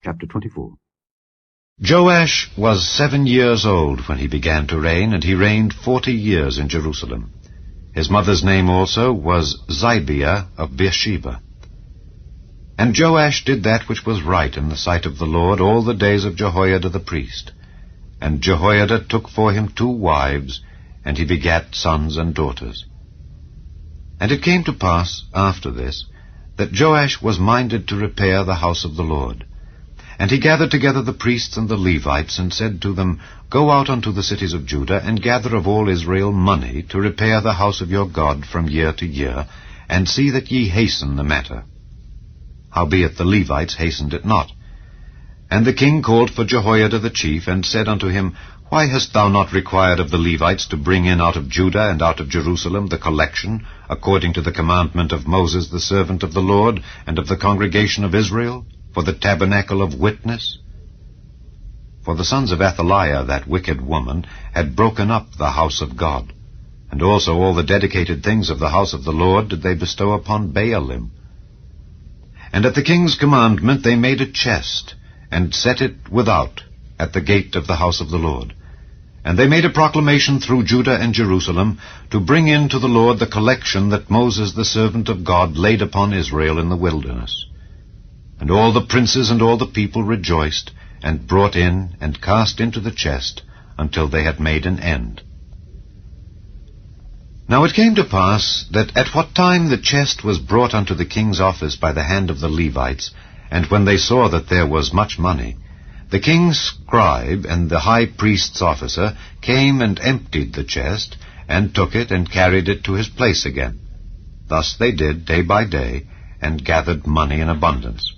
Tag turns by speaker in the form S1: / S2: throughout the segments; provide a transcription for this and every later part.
S1: Chapter 24.
S2: JOASH was 7 years old when he began to reign, and he reigned 40 years in Jerusalem. His mother's name also was Zibiah of Beersheba. And Joash did that which was right in the sight of the Lord all the days of Jehoiada the priest. And Jehoiada took for him 2 wives, and he begat sons and daughters. And it came to pass, after this, that Joash was minded to repair the house of the Lord. And he gathered together the priests and the Levites, and said to them, Go out unto the cities of Judah, and gather of all Israel money to repair the house of your God from year to year, and see that ye hasten the matter. Howbeit the Levites hastened it not. And the king called for Jehoiada the chief, and said unto him, Why hast thou not required of the Levites to bring in out of Judah and out of Jerusalem the collection, according to the commandment of Moses the servant of the Lord, and of the congregation of Israel, for the tabernacle of witness? For the sons of Athaliah, that wicked woman, had broken up the house of God, and also all the dedicated things of the house of the Lord did they bestow upon Baalim. And at the king's commandment they made a chest, and set it without, at the gate of the house of the Lord. And they made a proclamation through Judah and Jerusalem, to bring in to the Lord the collection that Moses the servant of God laid upon Israel in the wilderness. And all the princes and all the people rejoiced, and brought in, and cast into the chest, until they had made an end. Now it came to pass, that at what time the chest was brought unto the king's office by the hand of the Levites, and when they saw that there was much money, the king's scribe and the high priest's officer came and emptied the chest, and took it and carried it to his place again. Thus they did day by day, and gathered money in abundance.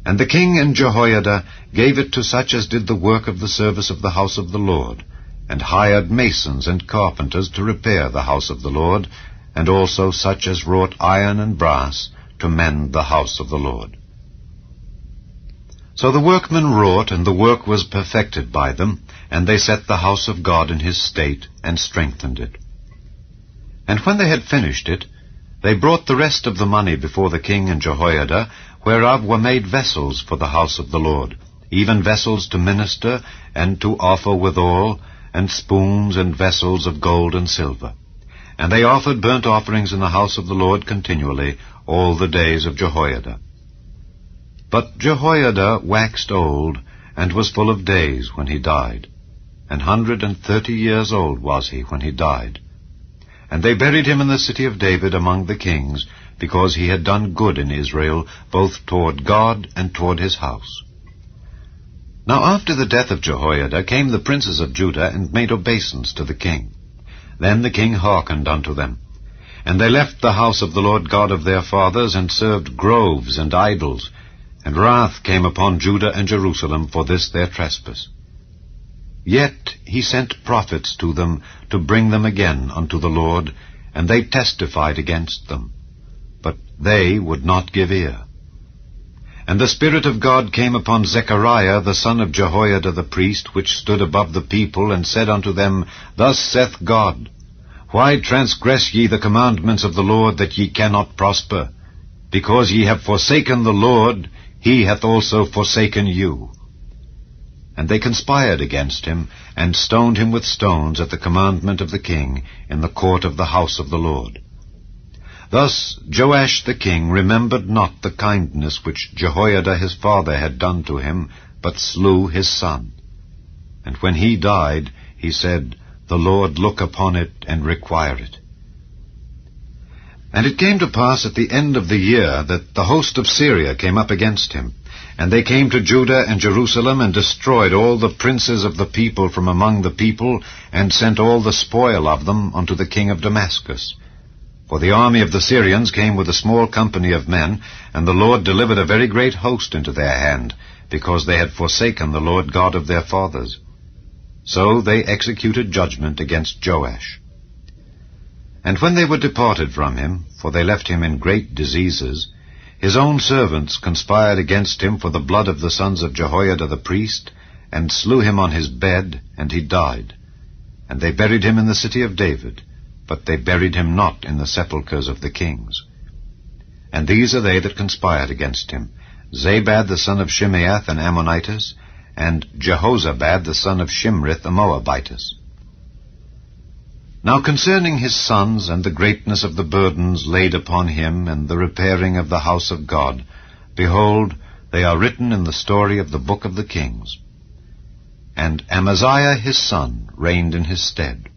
S2: And the king and Jehoiada gave it to such as did the work of the service of the house of the Lord, and hired masons and carpenters to repair the house of the Lord, and also such as wrought iron and brass to mend the house of the Lord. So the workmen wrought, and the work was perfected by them, and they set the house of God in his state, and strengthened it. And when they had finished it, they brought the rest of the money before the king and Jehoiada, whereof were made vessels for the house of the Lord, even vessels to minister, and to offer withal, and spoons and vessels of gold and silver. And they offered burnt offerings in the house of the Lord continually, all the days of Jehoiada. But Jehoiada waxed old, and was full of days when he died. 130 years old was he when he died. And they buried him in the city of David among the kings, because he had done good in Israel, both toward God and toward his house. Now after the death of Jehoiada came the princes of Judah, and made obeisance to the king. Then the king hearkened unto them. And they left the house of the Lord God of their fathers, and served groves and idols. And wrath came upon Judah and Jerusalem for this their trespass. Yet he sent prophets to them, to bring them again unto the Lord, and they testified against them. But they would not give ear. And the Spirit of God came upon Zechariah the son of Jehoiada the priest, which stood above the people, and said unto them, Thus saith God, Why transgress ye the commandments of the Lord, that ye cannot prosper? Because ye have forsaken the Lord, he hath also forsaken you. And they conspired against him, and stoned him with stones at the commandment of the king, in the court of the house of the Lord. Thus Joash the king remembered not the kindness which Jehoiada his father had done to him, but slew his son. And when he died, he said, The Lord look upon it, and require it. And it came to pass at the end of the year, that the host of Syria came up against him. And they came to Judah and Jerusalem, and destroyed all the princes of the people from among the people, and sent all the spoil of them unto the king of Damascus. For the army of the Syrians came with a small company of men, and the Lord delivered a very great host into their hand, because they had forsaken the Lord God of their fathers. So they executed judgment against Joash. And when they were departed from him, for they left him in great diseases, his own servants conspired against him for the blood of the sons of Jehoiada the priest, and slew him on his bed, and he died. And they buried him in the city of David, but they buried him not in the sepulchres of the kings. And these are they that conspired against him, Zabad the son of Shimeath an Ammonitess, and Jehozabad the son of Shimrith a Moabitess. Now concerning his sons, and the greatness of the burdens laid upon him, and the repairing of the house of God, behold, they are written in the story of the book of the kings. And Amaziah his son reigned in his stead.